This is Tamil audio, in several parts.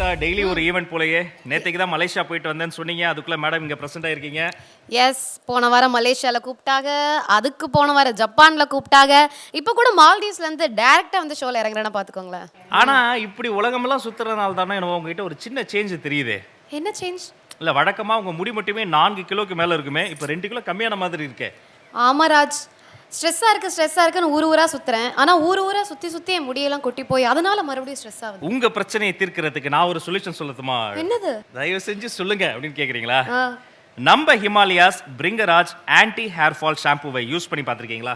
பார்த்தா டெய்லி ஒரு ஈவென்ட் போலயே. நேத்தைக்கு தான் மலேசியா போயிட்டு வந்தேன்னு சொன்னீங்க. அதுக்குள்ள மேடம் இங்க பிரசன்ட் ஆயிருக்கீங்க. எஸ், போன வாரம் மலேசியால கூப்பிட்டாங்க, அதுக்கு போன வாரம் ஜப்பான்ல கூப்பிட்டாங்க, இப்போ கூட மால்டீவ்ஸ்ல இருந்து டைரக்டா வந்து ஷோல இறங்குறேன்னா பாத்துக்கோங்களேன். ஆனா இப்படி உலகமெல்லாம் சுத்துறதுனால தானே எனக்கு உங்ககிட்ட ஒரு சின்ன சேஞ்ச் தெரியுது. என்ன சேஞ்ச்? இல்ல வழக்கமா உங்க முடி மட்டுமே 4 கிலோக்கு மேல இருக்குமே, இப்போ 2 கிலோ கம்மியான மாதிரி இருக்கே. ஆமா ராஜ், ஸ்ட்ரெஸ்ஸா இருக்குன்னு ஊரா சுத்துறேன். ஆனா ஊரா சுத்தி என் முடியெல்லாம் கொட்டி போய் அதனால மறுபடியும் ஸ்ட்ரெஸ் ஆகுது. உங்க பிரச்சனையை தீர்க்கிறதுக்கு நான் ஒரு சொல்யூஷன் சொல்லட்டுமா? என்னது? தயவு செஞ்சு சொல்லுங்க அப்படின்னு கேக்குறீங்களா? நம்ம Himalayas Bhringraj anti hair fall ஷாம்புவை யூஸ் பண்ணி பார்த்திருக்கீங்களா?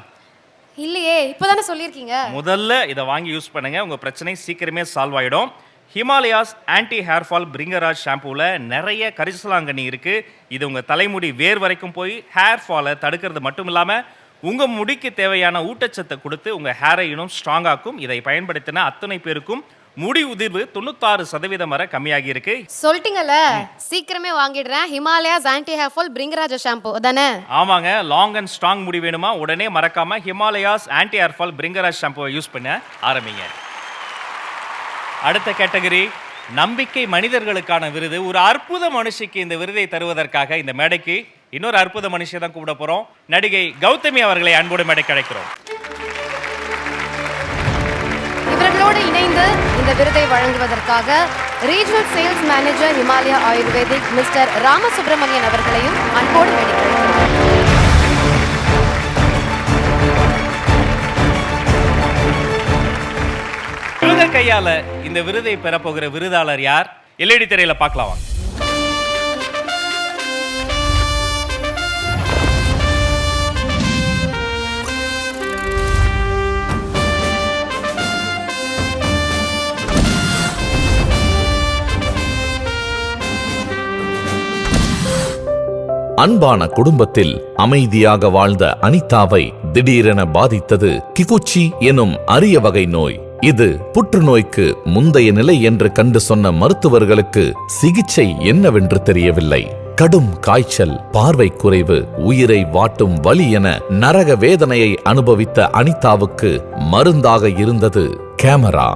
இல்லையே, இப்போதானே சொல்லியிருக்கீங்க. முதல்ல இதை வாங்கி யூஸ் பண்ணுங்க, உங்க பிரச்சனை சீக்கிரமே சால்வ் ஆயிடும். Himalayas anti hair fall Bhringraj ஷாம்புவில் நிறைய கரிசலாங்கண்ணி இருக்கு. இது உங்க தலைமுடி வேர் வரைக்கும் போய் ஹேர் ஃபாலை தடுக்கிறது மட்டும் இல்லாம உங்க முடிக்கு தேவையான ஊட்டச்சத்தை கொடுத்து உங்க ஹேரை இன்னும் ஸ்ட்ராங் ஆக்கும். இதை பயன்படுத்தின அத்தனை பேருக்கும் முடி உதிர்வு 96% வரை கம்மியாகி இருக்கு. சொல்லிட்டீங்கல்ல, சீக்கிரமே வாங்கிடுறேன். Himalayas anti hair fall Bhringraj shampoo தானே? ஆமாங்க, லாங் அண்ட் ஸ்ட்ராங் முடி வேணுமா? உடனே மறக்காம Himalayas anti hair fall Bhringraj ஷாம்புவை யூஸ் பண்ண ஆரம்பிங்க. அடுத்த கேட்டகரி நம்பிக்கை மனிதர்களுக்கான விருது. ஒரு அற்புத மனுஷிக்கு இந்த விருதை தருவதற்காக இந்த மேடைக்கு இன்னொரு அற்புத மனுஷியை தான் கூப்பிட போறோம். நடிகை கௌதமி அவர்களை அன்போடு மேடைக்கு அழைக்கிறோம். இவர்களோடு இணைந்து இந்த விருதை வழங்குவதற்காக regional sales manager Himalaya ayurvedic mister Ramasubramanian அவர்களையும் அன்போடு மேடைக்கு அழைக்கிறோம். கையால இந்த விருதை பெற போகிற விருதாளர் யார்? எல்இடி திரையில பார்க்கலாம் வாங்க. அன்பான குடும்பத்தில் அமைதியாக வாழ்ந்த அனிதாவை திடீரென பாதித்தது கிகுச்சி எனும் அரிய வகை நோய். இது புற்றுநோய்க்கு முந்தைய நிலை என்று கண்டு சொன்ன மருத்துவர்களுக்கு சிகிச்சை என்னவென்று தெரியவில்லை. கடும் காய்ச்சல், பார்வை குறைவு, உயிரை வாட்டும் வலி என நரக வேதனையை அனுபவித்த அனிதாவுக்கு மருந்தாக இருந்தது கேமரா.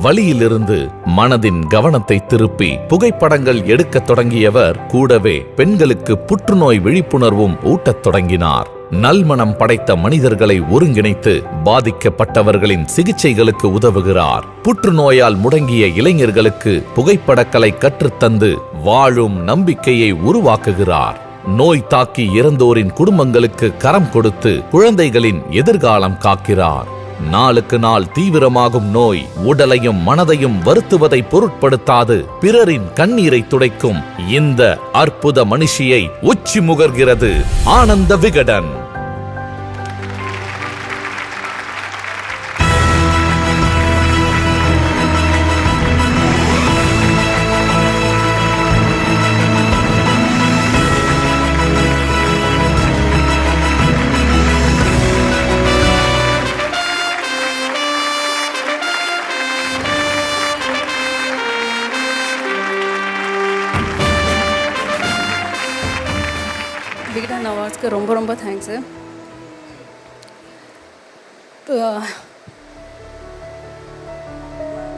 வலியிலிருந்து மனதின் கவனத்தை திருப்பி புகைப்படங்கள் எடுக்கத் தொடங்கியவர் கூடவே பெண்களுக்கு புற்றுநோய் விழிப்புணர்வும் ஊட்டத் தொடங்கினார். நல்மனம் படைத்த மனிதர்களை ஒருங்கிணைத்து பாதிக்கப்பட்டவர்களின் சிகிச்சைகளுக்கு உதவுகிறார். புற்றுநோயால் முடங்கிய இளைஞர்களுக்கு புகைப்படக்கலை கற்றுத்தந்து வாழும் நம்பிக்கையை உருவாக்குகிறார். நோய் தாக்கி இறந்தோரின் குடும்பங்களுக்கு கரம் கொடுத்து குழந்தைகளின் எதிர்காலம் காக்கிறார். நாளுக்கு நாள் தீவிரமாகும் நோய் உடலையும் மனதையும் வருத்துவதை பொருட்படுத்தாது பிறரின் கண்ணீரை துடைக்கும் இந்த அற்புத மனுஷியை உச்சி முகர்கிறது ஆனந்த விகடன். விகடன் அவார்ட்ஸ்க்கு ரொம்ப தேங்க்ஸு.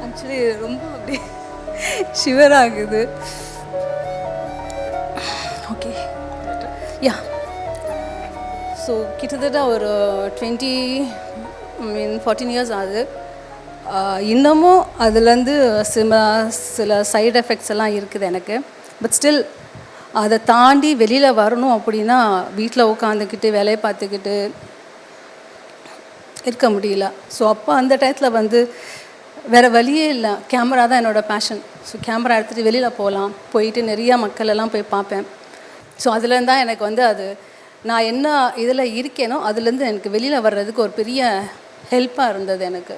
ஆக்சுவலி ரொம்ப அப்படி ஷிவர் ஆகுது. ஓகே, யா. ஸோ கிட்டத்தட்ட ஒரு 14 இயர்ஸ் ஆகுது. இன்னமும் அதுலேருந்து சில சைடு எஃபெக்ட்ஸ் எல்லாம் இருக்குது எனக்கு. பட் ஸ்டில் அதை தாண்டி வெளியில் வரணும் அப்படின்னா வீட்டில் உட்காந்துக்கிட்டு வேலையை பார்த்துக்கிட்டு இருக்க முடியல. ஸோ அப்போ அந்த டயத்தில் வேறு வழியே இல்லை, கேமரா தான் என்னோடய பேஷன். ஸோ கேமரா எடுத்துகிட்டு வெளியில் போயிட்டு நிறையா மக்கள் எல்லாம் போய் பார்ப்பேன். ஸோ அதுலேருந்து தான் எனக்கு அது நான் என்ன இதில் இருக்கேனோ அதுலேருந்து எனக்கு வெளியில் வர்றதுக்கு ஒரு பெரிய ஹெல்ப்பாக இருந்தது எனக்கு.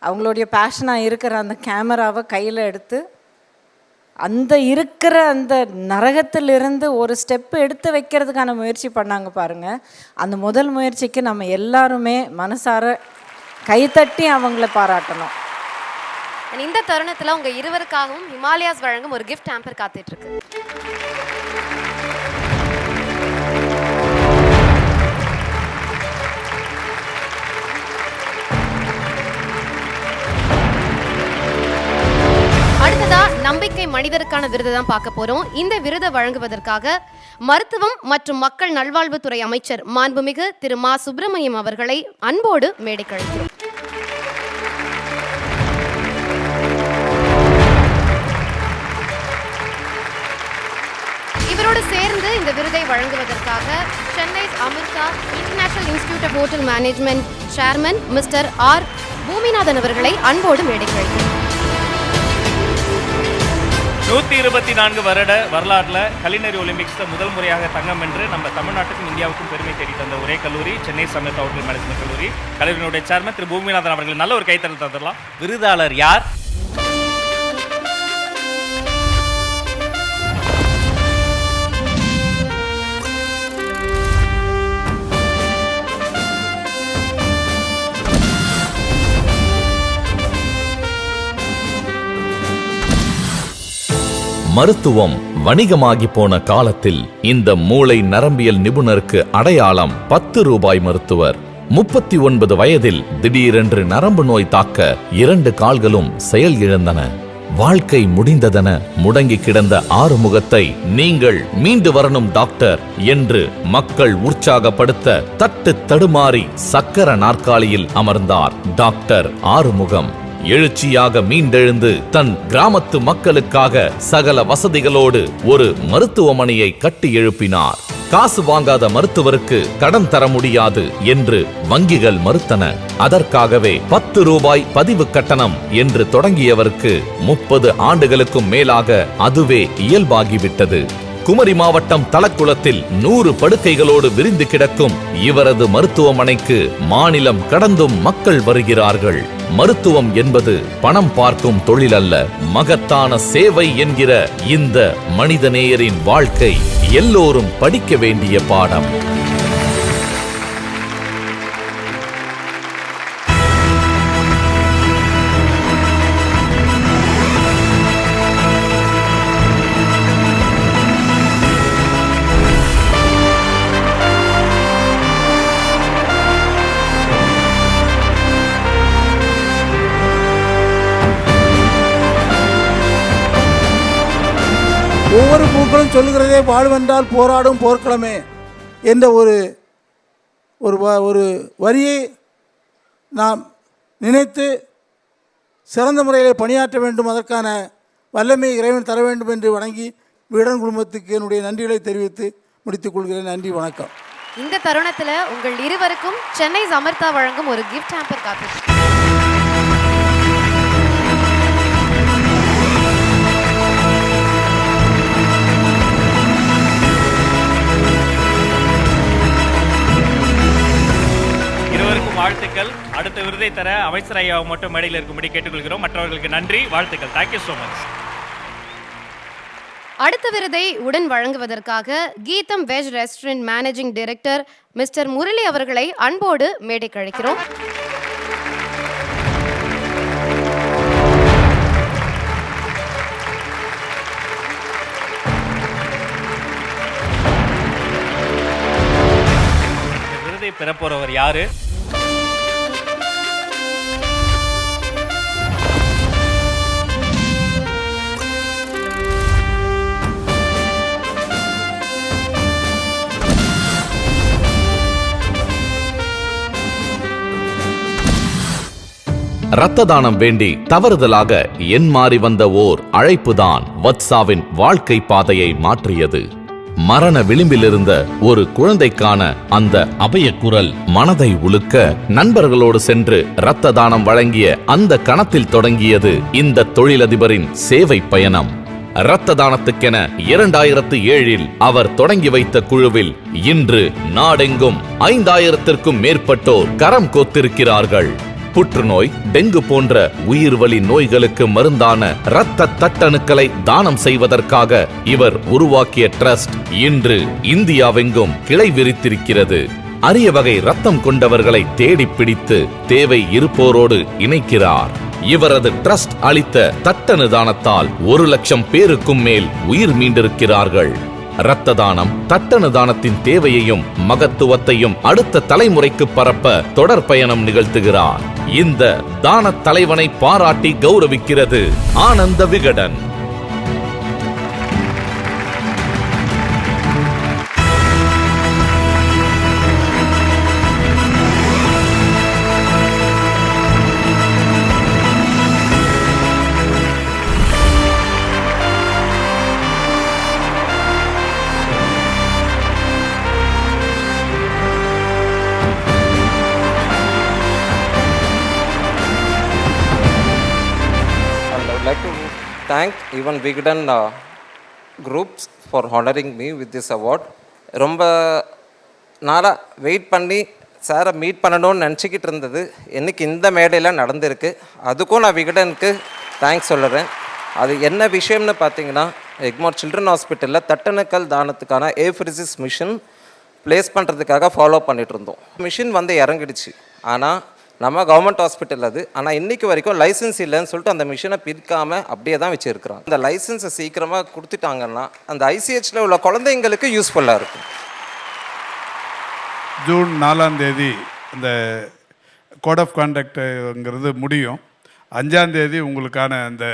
அவங்களுடைய பேஷனாக இருக்கிற அந்த கேமராவை கையில் எடுத்து அந்த இருக்கிற அந்த நரகத்திலிருந்து ஒரு ஸ்டெப்பு எடுத்து வைக்கிறதுக்கான முயற்சி பண்ணாங்க பாருங்கள். அந்த முதல் முயற்சிக்கு நம்ம எல்லாருமே மனசார கைத்தட்டி அவங்கள பாராட்டணும். இந்த தருணத்தில் உங்கள் இருவருக்காகவும் ஹிமாலயாஸ் வழங்கும் ஒரு கிஃப்ட் ஹேம்பர் காத்துட்ருக்கு. அடுத்ததா நம்பிக்கை மனிதருக்கான விருதை தான் பார்க்க போறோம். இந்த விருதை வழங்குவதற்காக மருத்துவம் மற்றும் மக்கள் நல்வாழ்வுத்துறை அமைச்சர் மாண்புமிகு திரு மா சுப்பிரமணியம் அவர்களை அன்போடு மேடைக்கு அழைக்கிறோம். இவரோடு சேர்ந்து இந்த விருதை வழங்குவதற்காக Chennai Amrita international institute of hotel management chairman mister R Boominathan அவர்களை அன்போடு மேடைக்கு அழைக்கிறோம். 124 வருட வரலாறுல கலினரி ஒலிம்பிக்ஸ்ல முதல் முறையாக தங்கம் வென்று நம்ம தமிழ்நாட்டுக்கும் இந்தியாவுக்கும் பெருமை தேடி தந்த ஒரே கல்லூரி சென்னை அமிர்தா ஹோட்டல் மேனேஜ்மெண்ட் கல்லூரி. கல்லூரியினுடைய சேர்மன் திரு பூமிநாதன் அவர்கள் நல்ல ஒரு கைத்தறல் தந்துடலாம். விருதாளர் யார்? மருத்துவம் வணிகமாகி போன காலத்தில் இந்த மூளை நரம்பியல் நிபுணருக்கு அடையாளம் 10 ரூபாய் மருத்துவர். 39 வயதில் திடீரென்று நரம்பு நோய் தாக்க 2 கால்களும் செயல் இழந்தன. வாழ்க்கை முடிந்ததென முடங்கி கிடந்த ஆறுமுகத்தை நீங்கள் மீண்டு வரணும் டாக்டர் என்று மக்கள் உற்சாகப்படுத்த தட்டு தடுமாறி சக்கர நாற்காலியில் அமர்ந்தார் டாக்டர் ஆறுமுகம். எழுச்சியாக மீண்டெழுந்து தன் கிராமத்து மக்களுக்காக சகல வசதிகளோடு ஒரு மருத்துவமனையை கட்டி எழுப்பினார். காசு வாங்காத மருத்துவருக்கு கடன் தர முடியாது என்று வங்கிகள் மறுத்தன. அதற்காகவே 10 ரூபாய் பதிவு கட்டணம் என்று தொடங்கியவருக்கு 30 ஆண்டுகளுக்கும் மேலாக அதுவே இயல்பாகிவிட்டது. குமரி மாவட்டம் தலக்குளத்தில் 100 படுக்கைகளோடு விரிந்து கிடக்கும் இவரது மருத்துவமனைக்கு மாநிலம் கடந்தும் மக்கள் வருகிறார்கள். மருத்துவம் என்பது பணம் பார்க்கும் தொழில் அல்ல, மகத்தான சேவை என்கிற இந்த மனிதநேயரின் வாழ்க்கை எல்லோரும் படிக்க வேண்டிய பாடம். ஒவ்வொரு பூக்களும் சொல்லுகிறதே வாழ்வென்றால் போராடும் போர்க்களமே என்ற ஒரு வரியை நாம் நினைத்து சிறந்த முறையில் பணியாற்ற வேண்டும். அதற்கான வல்லமை இறைவன் தர வேண்டும் என்று வணங்கி வீடன் குடும்பத்துக்கு என்னுடைய நன்றிகளை தெரிவித்து முடித்துக் கொள்கிறேன். நன்றி, வணக்கம். இந்த தருணத்துல உங்கள் இருவருக்கும் சென்னை அமிர்தா வழங்கும் ஒரு கிஃப்ட் ஹாம்பர் காப்பி. வாழ்த்துக்கள். அடுத்த விருதை தர அமைச்சர் ஐயாவை மட்டும் மேடையில் இருக்கும்படி கேட்டுக்கொள்கிறோம். மற்றவர்களுக்கு நன்றி, வாழ்த்துக்கள். Thank you so much. அடுத்த விருதை உடன் வழங்குவதற்காக கீதம் veg restaurant managing director mister Murali அவர்களை அன்போடு மேடைக்கு அழைக்கிறோம். விருதை பெறப்போறவர் யாரு? இரத்த தானம் வேண்டி தவறுதலாக என் மாறி வந்த ஓர் அழைப்புதான் வத்சாவின் வாழ்க்கை பாதையை மாற்றியது. மரண விளிம்பிலிருந்த ஒரு குழந்தைக்கான அந்த அபய குரல் மனதை உலுக்க நண்பர்களோடு சென்று இரத்த தானம் வழங்கிய அந்த கணத்தில் தொடங்கியது இந்த தொழிலதிபரின் சேவை பயணம். இரத்த தானத்துக்கென 2007இல் அவர் தொடங்கி வைத்த குழுவில் இன்று நாடெங்கும் 5000த்திற்கும் மேற்பட்டோர் கரம் கோத்திருக்கிறார்கள். புற்றுநோய், டெங்கு போன்ற உயிர்வலி நோய்களுக்கு மருந்தான இரத்த தட்டணுக்களை தானம் செய்வதற்காக இவர் உருவாக்கிய ட்ரஸ்ட் இன்று இந்தியாவெங்கும் கிளை விரித்திருக்கிறது. அரிய வகை ரத்தம் கொண்டவர்களை தேடி பிடித்து தேவை இருப்போரோடு இணைக்கிறார். இவரது ட்ரஸ்ட் அளித்த தட்டணு தானத்தால் 1 லட்சம் பேருக்கும் மேல் உயிர் மீண்டிருக்கிறார்கள். இரத்த தானம், தட்டணு தானத்தின் தேவையையும் மகத்துவத்தையும் அடுத்த தலைமுறைக்கு பரப்ப தொடர் பயணம் நிகழ்த்துகிறார். இந்த தான தலைவனை பாராட்டி கௌரவிக்கிறது Ananda Vikatan. thank even Vigadan groups for honoring me with this award. ரொம்ப நாளாக வெயிட் பண்ணி சாரை மீட் பண்ணணும்னு நினச்சிக்கிட்டு இருந்தது எனக்கு இந்த மேடையில் நடந்திருக்கு. அதுக்கும் நான் விகடனுக்கு தேங்க்ஸ் சொல்லுறேன். அது என்ன விஷயம்னு பார்த்தீங்கன்னா, எக்மோர் சில்ட்ரன் ஹாஸ்பிட்டலில் தட்டணுக்கள் தானத்துக்கான ஏஃப்ரிசிஸ் மிஷின் ப்ளேஸ் பண்ணுறதுக்காக ஃபாலோ பண்ணிகிட்டு இருந்தோம். மிஷின் வந்து இறங்கிடுச்சு. ஆனால் நம்ம கவர்மெண்ட் ஹாஸ்பிட்டல் அது. ஆனால் இன்றைக்கி வரைக்கும் லைசன்ஸ் இல்லைன்னு சொல்லிட்டு அந்த மிஷினை பிரிக்காமல் அப்படியே தான் வச்சுருக்குறோம். அந்த லைசன்ஸை சீக்கிரமாக கொடுத்துட்டாங்கன்னா அந்த ஐசிஹெச்சில் உள்ள குழந்தைங்களுக்கு யூஸ்ஃபுல்லாக இருக்கும். ஜூன் 4ஆம் தேதி இந்த கோட் ஆஃப் கான்டக்டுங்கிறது முடியும். 5ஆம் தேதி உங்களுக்கான அந்த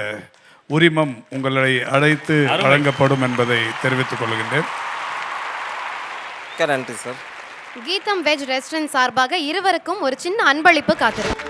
உரிமம் உங்களை அழைத்து வழங்கப்படும் என்பதை தெரிவித்துக் கொள்கின்றேன். நன்றி சார். கீதம் வெஜ் ரெஸ்டாரண்ட் சார்பாக இருவருக்கும் ஒரு சின்ன அன்பளிப்பு காத்திருக்கு.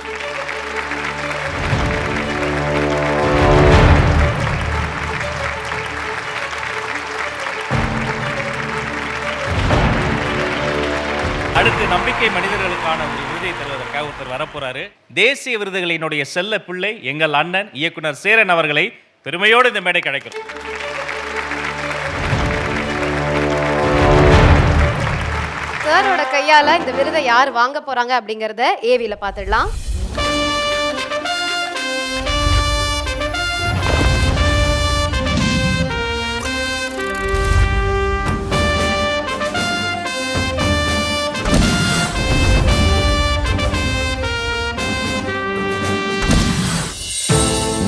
அடுத்து நம்பிக்கை மனிதர்களுக்கான ஒரு விருதை தருவதற்காக ஒருத்தர் வரப்போறாரு. தேசிய விருதுகளினுடைய செல்ல பிள்ளை எங்கள் அண்ணன் இயக்குனர் சேரன் அவர்களை பெருமையோடு இந்த மேடை கிடைக்கும். சாரோட கையால இந்த விருதை யார் வாங்க போறாங்க அப்படிங்கறத ஏவில பாத்துடலாம்.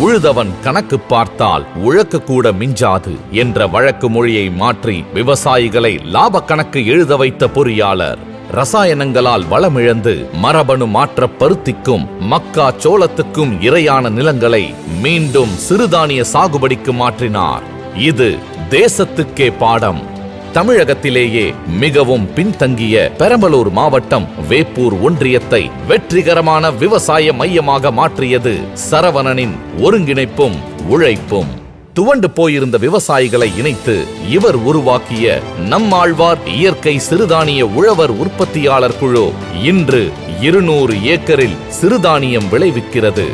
உழுதவன் கணக்கு பார்த்தால் உழக்கு கூட மிஞ்சாது என்ற வழக்கு மொழியை மாற்றி விவசாயிகளை லாப கணக்கு எழுத வைத்த பொறியாளர். ரசாயனங்களால் வளமிழந்து மரபணு மாற்ற பருத்திக்கும் மக்கா சோளத்துக்கும் இரையான நிலங்களை மீண்டும் சிறுதானிய சாகுபடிக்கு மாற்றினார். இது தேசத்துக்கே பாடம். தமிழகத்திலேயே மிகவும் பின்தங்கிய பெரம்பலூர் மாவட்டம் வேப்பூர் ஒன்றியத்தை வெற்றிகரமான விவசாய மையமாக மாற்றியது சரவணனின் ஒருங்கிணைப்பும் உழைப்பும். துவண்டு போயிருந்த விவசாயிகளை இணைத்து இவர் உருவாக்கிய நம்மாழ்வார் இயற்கை சிறுதானிய உழவர் உற்பத்தியாளர் குழு இன்று 200 ஏக்கரில் சிறுதானியம் விளைவிக்கிறது.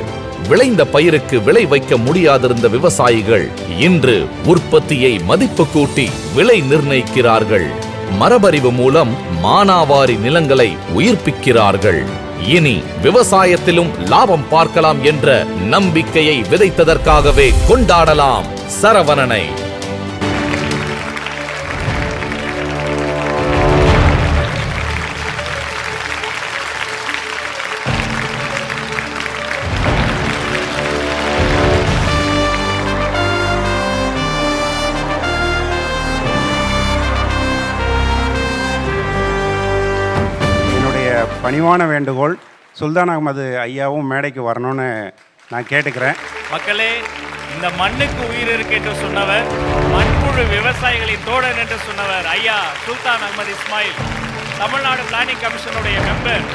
விளைந்த பயிருக்கு விலை வைக்க முடியாதிருந்த விவசாயிகள் இன்று உற்பத்தியை மதிப்பு கூட்டி விலை நிர்ணயிக்கிறார்கள். மரபறிவு மூலம் மானாவாரி நிலங்களை உயிர்ப்பிக்கிறார்கள். இனி விவசாயத்திலும் லாபம் பார்க்கலாம் என்ற நம்பிக்கையை விதைத்ததற்காகவே கொண்டாடலாம் சரவணனை. பணிவான வேண்டுகோள், சுல்தான் அகமது ஐயாவும் மேடைக்கு வரணும்னு நான் கேட்டுக்கிறேன். மக்களே, இந்த மண்ணுக்கு உயிர் இருக்கு என்று சொன்னவர், மண்புழு விவசாயிகளின் தோழன் என்று சொன்னவர் ஐயா சுல்தான் அகமது இஸ்மாயில், தமிழ்நாடு பிளானிங் கமிஷனுடைய மெம்பர்.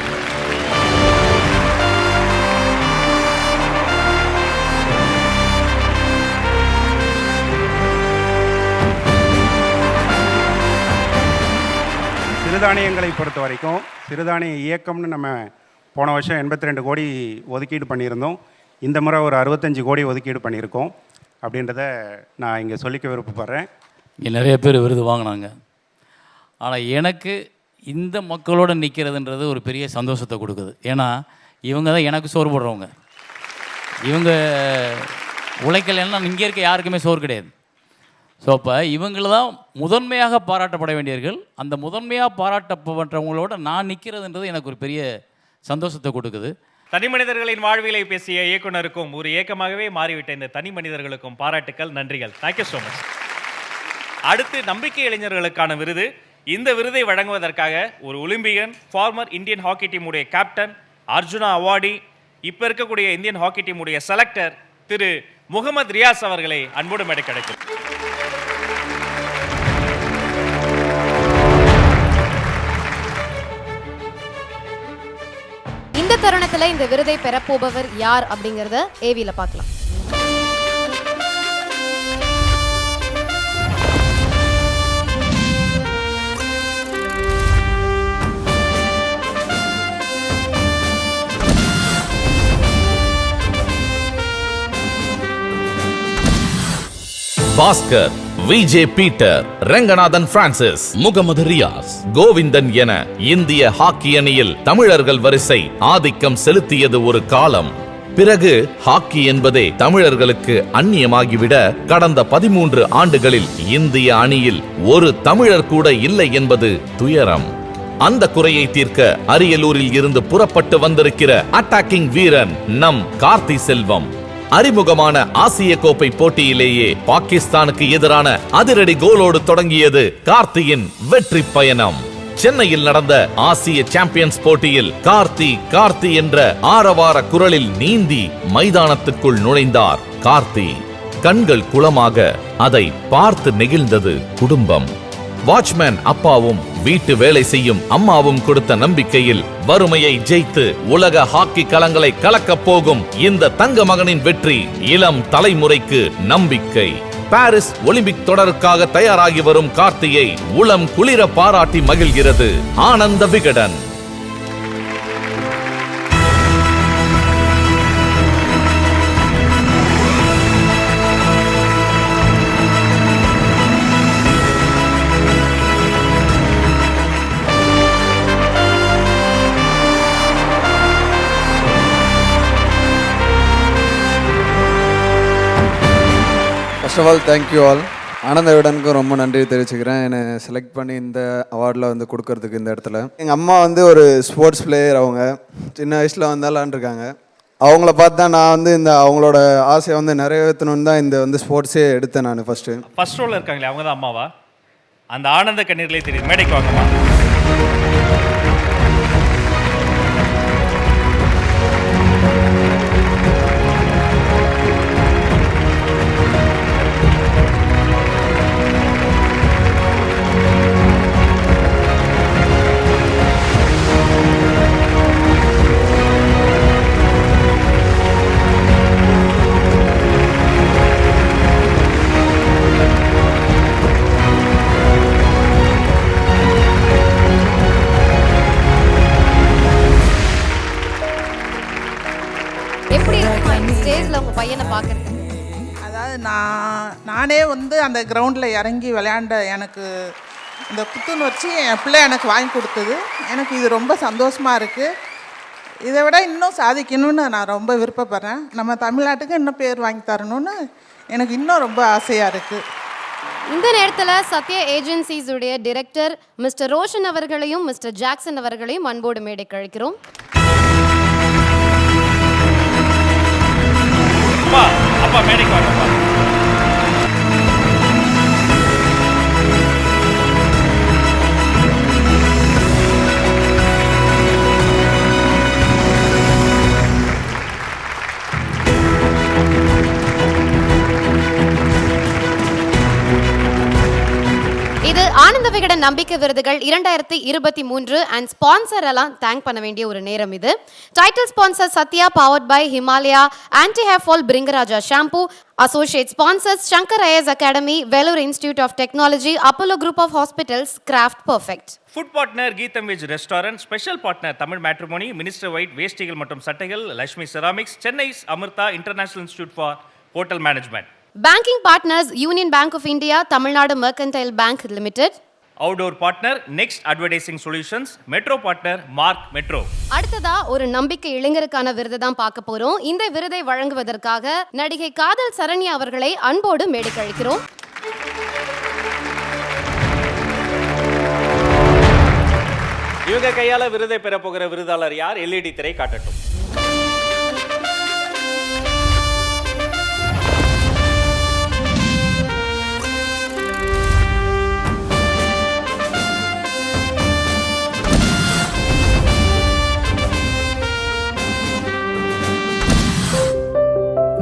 சிறுதானியங்களை பொறுத்த வரைக்கும் சிறுதானிய இயக்கம்னு நம்ம போன வருஷம் 82 கோடி ஒதுக்கீடு பண்ணியிருந்தோம். இந்த முறை ஒரு 65 கோடி ஒதுக்கீடு பண்ணியிருக்கோம். அப்படின்றத நான் இங்கே சொல்லிக்க விருப்பப்படுறேன். இங்கே நிறைய பேர் விருது வாங்கினாங்க. ஆனால் எனக்கு இந்த மக்களோடு நிற்கிறதுன்றது ஒரு பெரிய சந்தோஷத்தை கொடுக்குது. ஏன்னா இவங்க தான் எனக்கு சோறு போடுறவங்க. இவங்க உழைக்கலைன்னா இங்கே இருக்க யாருக்குமே சோறு கிடையாது. ஸோ அப்போ இவங்கள தான் முதன்மையாக பாராட்டப்பட வேண்டியவர்கள். அந்த முதன்மையாக பாராட்டப்பட்டவங்களோட நான் நிற்கிறதுன்றது எனக்கு ஒரு பெரிய சந்தோஷத்தை கொடுக்குது. தனி மனிதர்களின் வாழ்விலை பேசிய இயக்குனருக்கும் ஒரு இயக்கமாகவே மாறிவிட்ட இந்த தனி மனிதர்களுக்கும் பாராட்டுக்கள், நன்றிகள். Thank you so much. அடுத்து நம்பிக்கை இளைஞர்களுக்கான விருது. இந்த விருதை வழங்குவதற்காக ஒரு ஒலிம்பியன், ஃபார்மர் இந்தியன் ஹாக்கி டீமுடைய கேப்டன், அர்ஜுனா அவார்டி, இப்போ இருக்கக்கூடிய இந்தியன் ஹாக்கி டீமுடைய செலக்டர் திரு முகமது ரியாஸ் அவர்களை அன்போடு மேடை கிடைக்கும். இந்த தருணத்துல இந்த விருதை பெறப்போபவர் யார் அப்படிங்கறத ஏவில பார்க்கலாம். Bhaskar, V J Peter, Ranganathan Francis, Mohammed Riyaz, Govindan என இந்திய ஹாக்கி அணியில் தமிழர்கள் வரிசை ஆதிக்கம் செலுத்தியது ஒரு காலம். பிறகு ஹாக்கி என்பதே தமிழர்களுக்கு அந்நியமாகிவிட கடந்த 13 ஆண்டுகளில் இந்திய அணியில் ஒரு தமிழர் கூட இல்லை என்பது துயரம். அந்த குறையை தீர்க்க அரியலூரில் இருந்து புறப்பட்டு வந்திருக்கிற அட்டாக்கிங் வீரன் நம் கார்த்தி செல்வம். அறிமுகமான ஆசிய கோப்பை போட்டியிலேயே பாகிஸ்தானுக்கு எதிரான அதிரடி கோலோடு தொடங்கியது கார்த்தியின் வெற்றி பயணம். சென்னையில் நடந்த ஆசிய சாம்பியன்ஸ் போட்டியில் கார்த்தி என்ற ஆரவார குரலில் நீந்தி மைதானத்துக்குள் நுழைந்தார் கார்த்தி. கண்கள் குளமாக அதை பார்த்து நெகிழ்ந்தது குடும்பம். வாட்ச்மேன் அப்பாவும் வீட்டு வேலை செய்யும் அம்மாவும் கொடுத்த நம்பிக்கையில் வறுமையை ஜெயித்து உலக ஹாக்கி களங்களை கலக்கப் போகும் இந்த தங்க மகனின் வெற்றி இளம் தலைமுறைக்கு நம்பிக்கை. பாரிஸ் ஒலிம்பிக் தொடருக்காக தயாராகி வரும் கார்த்தியை உளம் குளிர பாராட்டி மகிழ்கிறது Ananda Vikatan. First of all thank you all. Ananda விகடனுக்கும் ரொம்ப நன்றி தெரிவிச்சுக்கிறேன். என்னை செலக்ட் பண்ணி இந்த அவார்டில் வந்து கொடுக்கறதுக்கு இந்த இடத்துல. எங்கள் அம்மா வந்து ஒரு ஸ்போர்ட்ஸ் பிளேயர். அவங்க சின்ன வயசில் வந்து விளாண்டுருக்காங்க. அவங்கள பார்த்து தான் நான் வந்து இந்த அவங்களோட ஆசையை வந்து நிறைவேற்றணும்னு தான் இந்த வந்து ஸ்போர்ட்ஸே எடுத்தேன் நான் ஃபர்ஸ்ட் ரோல இருக்காங்களே அவங்க தான் அம்மாவா? அந்த ஆனந்த கண்ணீர்களே தெரியுது. மேடைக்கு வாங்கம்மா. அதாவது நானே வந்து அந்த கிரவுண்டில் இறங்கி விளையாண்ட எனக்கு இந்த புத்துணர்ச்சி என் பிள்ளை எனக்கு வாங்கி கொடுத்தது. எனக்கு இது ரொம்ப சந்தோஷமாக இருக்குது. இதை விட இன்னும் சாதிக்கணும்னு நான் ரொம்ப விருப்பப்படுறேன். நம்ம தமிழ்நாட்டுக்கு இன்னும் பேர் வாங்கி தரணும்னு எனக்கு இன்னும் ரொம்ப ஆசையாக இருக்குது. இந்த நேரத்தில் சத்யா ஏஜென்சிஸ் உடைய டைரக்டர் மிஸ்டர் ரோஷன் அவர்களையும் மிஸ்டர் ஜாக்சன் அவர்களையும் அன்போடு மேடை கழிக்கிறோம். அப்பா மேடைக்கு வாங்கப்பா. இது ஆனந்த விகடன் நம்பிக்கை விருதுகள் 2023 அண்ட் ஸ்பான்சர் எல்லாம் தேங்க் பண்ண வேண்டிய ஒரு நேரம் இது. Title sponsor Sathya, powered by Himalaya, anti hair fall Bhringraj shampoo. Associate sponsors Shankar IAS academy, Vellore institute of technology, Apollo group of hospitals, craft perfect. Food partner Geetham veg restaurant. Special partner Tamil matrimony, minister white வேஷ்டிகள் மற்றும் சட்டைகள், Lakshmi ceramics, Chennai Amrita international institute for hotel management. Banking partners Union Bank of India, Tamil Nadu Mercantile Bank Limited. Outdoor partner Next Advertising Solutions. Metro partner Mark Metro. அடுத்ததா ஒரு நம்பிக்கை இளைஞருக்கான விருதை தான் பார்க்க போறோம். இந்த விருதை வழங்குவதற்காக நடிகை காதல் சரண்யா அவர்களை அன்போடு மேடைக்கு அழைக்கிறோம். இவங்க கையால விருதை பெற போகிற விருதாளர் யார்? LED திரை காட்டட்டும்.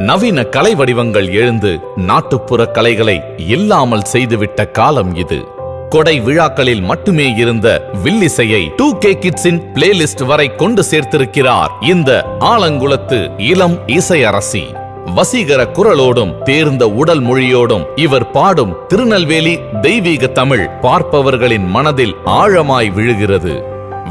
நவீன கலை வடிவங்கள் எழுந்து நாட்டுப்புற கலைகளை இல்லாமல் செய்துவிட்ட காலம் இது. கொடை விழாக்களில் மட்டுமே இருந்த வில்லிசையை 2K கிட்ஸின் பிளேலிஸ்ட் வரை கொண்டு சேர்த்திருக்கிறார் இந்த ஆலங்குளத்து இளம் இசையரசி. வசீகர குரலோடும் தேர்ந்த உடல் மொழியோடும் இவர் பாடும் திருநெல்வேலி தெய்வீக தமிழ் பார்ப்பவர்களின் மனதில் ஆழமாய் விழுகிறது.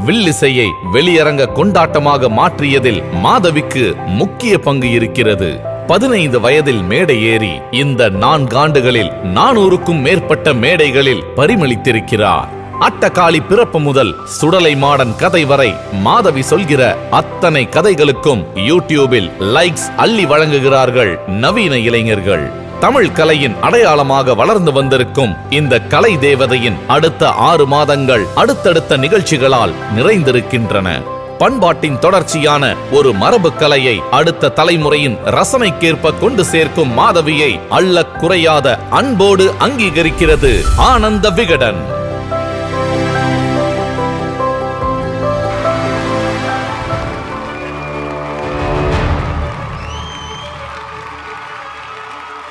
வில்லிசையை வெளியரங்க கொண்டாட்டமாக மாற்றியதில் மாதவிக்கு முக்கிய பங்கு இருக்கிறது. 15 வயதில் மேடை ஏறி இந்த 4 ஆண்டுகளில் 400க்கும் மேற்பட்ட மேடைகளில் பரிமளித்திருக்கிறார். அட்டகாளி பிறப்பு முதல் சுடலை மாடன் கதை வரை மாதவி சொல்கிற அத்தனை கதைகளுக்கும் யூடியூபில் லைக்ஸ் அள்ளி வழங்குகிறார்கள் நவீன இளைஞர்கள். தமிழ் கலையின் அடையாளமாக வளர்ந்து வந்திருக்கும் இந்த கலை தேவதையின் அடுத்த 6 மாதங்கள் அடுத்தடுத்த நிகழ்ச்சிகளால் நிறைந்திருக்கின்றன. பண்பாட்டின் தொடர்ச்சியான ஒரு மரபு கலையை அடுத்த தலைமுறையின் ரசனைக்கேற்ப கொண்டு சேர்க்கும் மாதவியை அள்ளக் குறையாத அன்போடு அங்கீகரிக்கிறது ஆனந்த விகடன்.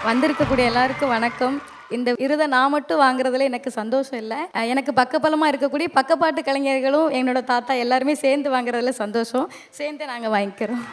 வந்திருக்கக்கூடிய எல்லாருக்கும் வணக்கம். இந்த விருதை நான் மட்டும் வாங்குறதுல எனக்கு சந்தோஷம் இல்லை. எனக்கு பக்கபலமாக இருக்கக்கூடிய பக்கப்பாட்டு கலைஞர்களும் என்னோட தாத்தா எல்லாருமே சேர்ந்து வாங்குறதுல சந்தோஷம். சேர்ந்து நாங்கள் வாங்கிக்கிறோம்.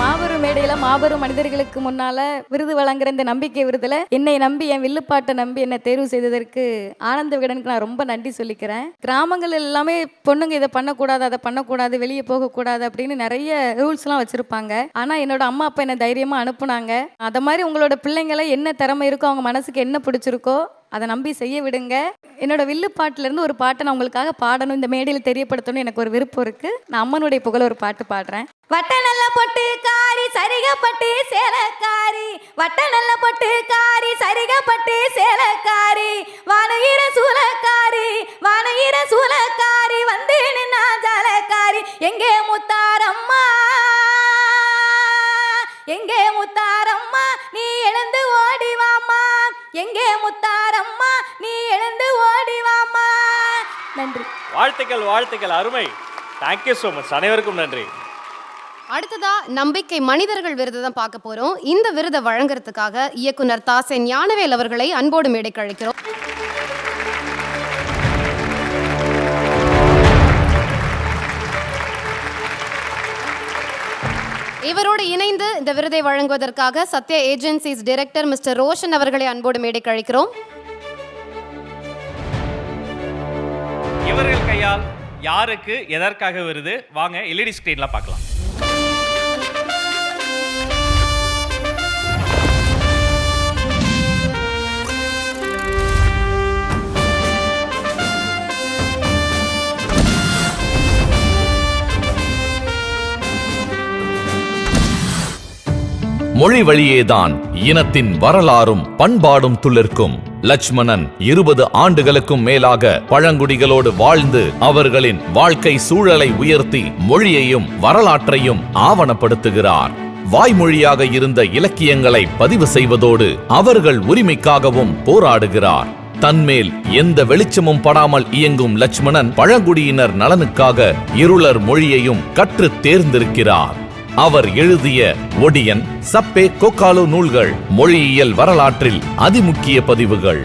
மாபெரும் மேடையில் மாபெரும் மனிதர்களுக்கு முன்னால் விருது வழங்குற இந்த நம்பிக்கை விருதில் என்னை நம்பி என் வில்லுப்பாட்டை நம்பி என்னை தேர்வு செய்ததற்கு ஆனந்த விகடனுக்கு நான் ரொம்ப நன்றி சொல்லிக்கிறேன். கிராமங்கள் எல்லாமே பொண்ணுங்க இதை பண்ணக்கூடாது அதை பண்ணக்கூடாது வெளியே போகக்கூடாது அப்படின்னு நிறைய ரூல்ஸ்லாம் வச்சுருப்பாங்க. ஆனால் என்னோட அம்மா அப்பா என்னை தைரியமாக அனுப்புனாங்க. அதை மாதிரி உங்களோட பிள்ளைங்களை என்ன திறமை இருக்கோ அவங்க மனசுக்கு என்ன பிடிச்சிருக்கோ அதை நம்பி செய்ய விடுங்க. என்னோட வில்லுப்பாட்டிலேருந்து ஒரு பாட்டை நான் உங்களுக்காக பாடணும், இந்த மேடையில் தெரியப்படுத்தணும் எனக்கு ஒரு விருப்பம் இருக்குது. நான் அம்மனுடைய புகழ ஒரு பாட்டு பாடுறேன். வட்ட நல்ல பொட்டு காரி சரிகப்பட்டு சேலக்காரி, வட்ட நல்ல பொட்டு காரி சரிகப்பட்டு சேலக்காரி, வானகிர சூலக்காரி வானகிர சூலக்காரி வந்து நின்னா ஜலக்காரி, எங்கே முத்தாரம்மா எங்கே முத்தாரம்மா நீ எழுந்து ஓடிவாமா, எங்கே முத்தாரம்மா நீ எழுந்து ஓடிவாமா. நன்றி. வாழ்த்துக்கள் வாழ்த்துக்கள், அருமை. Thank you so much. அனைவருக்கும் நன்றி. அடுத்ததா நம்பிக்கை மனிதர்கள் விருது தான் பார்க்க போறோம். இந்த விருதை வழங்குறதுக்காக இயக்குனர் தாசே ஞானவேல் அவர்களை அன்போடு மேடைக்கு அழைக்கிறோம். இவரோடு இணைந்து இந்த விருதை வழங்குவதற்காக Sathya agencies director mister Roshan அவர்களை அன்போடு மேடைக்கு அழைக்கிறோம். இவர்கள் கையால் யாருக்கு எதற்காக விருது, வாங்க எல்இடி ஸ்கிரீன்ல பார்க்கலாம். மொழி வழியேதான் இனத்தின் வரலாறும் பண்பாடும் துளிர்க்கும். லட்சுமணன் 20 ஆண்டுகளுக்கும் மேலாக பழங்குடிகளோடு வாழ்ந்து அவர்களின் வாழ்க்கை சூழலை உயர்த்தி மொழியையும் வரலாற்றையும் ஆவணப்படுத்துகிறார். வாய்மொழியாக இருந்த இலக்கியங்களை பதிவு செய்வதோடு அவர்கள் உரிமைக்காகவும் போராடுகிறார். தன்மேல் எந்த வெளிச்சமும் படாமல் இயங்கும் லட்சுமணன் பழங்குடியினர் நலனுக்காக இருளர் மொழியையும் கற்று தேர்ந்திருக்கிறார். அவர் எழுதிய ஒடியன், சப்பே, கோக்காலு நூல்கள் மொழியியல் வரலாற்றில் அதிமுக்கிய பதிவுகள்.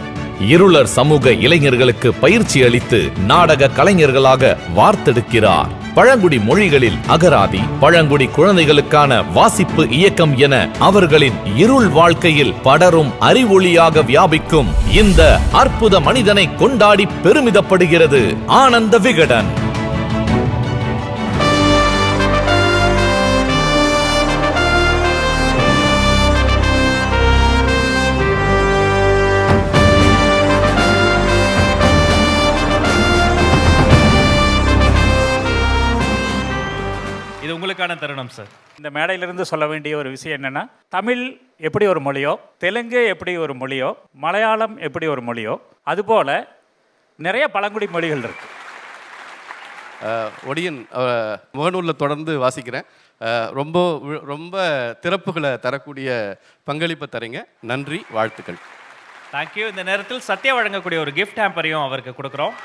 இருளர் சமூக இளைஞர்களுக்கு பயிற்சி அளித்து நாடக கலைஞர்களாக வார்த்தெடுக்கிறார். பழங்குடி மொழிகளில் அகராதி, பழங்குடி குழந்தைகளுக்கான வாசிப்பு இயக்கம் என அவர்களின் இருள் வாழ்க்கையில் படரும் அறிவொளியாக வியாபிக்கும் இந்த அற்புத மனிதனை கொண்டாடி பெருமிதப்படுகிறது ஆனந்த விகடன். உங்களுக்கான தருணம் சார். இந்த மேடையிலிருந்து சொல்ல வேண்டிய ஒரு விஷயம் என்னென்னா, தமிழ் எப்படி ஒரு மொழியோ, தெலுங்கு எப்படி ஒரு மொழியோ, மலையாளம் எப்படி ஒரு மொழியோ, அதுபோல் நிறைய பழங்குடி மொழிகள் இருக்குது. ஒடியன் முகநூலில் தொடர்ந்து வாசிக்கிறேன். ரொம்ப ரொம்ப திறப்புகளை தரக்கூடிய பங்களிப்பை தரீங்க. நன்றி, வாழ்த்துக்கள். தேங்க்யூ. இந்த நேரத்தில் சத்யா வழங்கக்கூடிய ஒரு கிஃப்ட் ஹேம்பரையும் அவருக்கு கொடுக்குறோம்.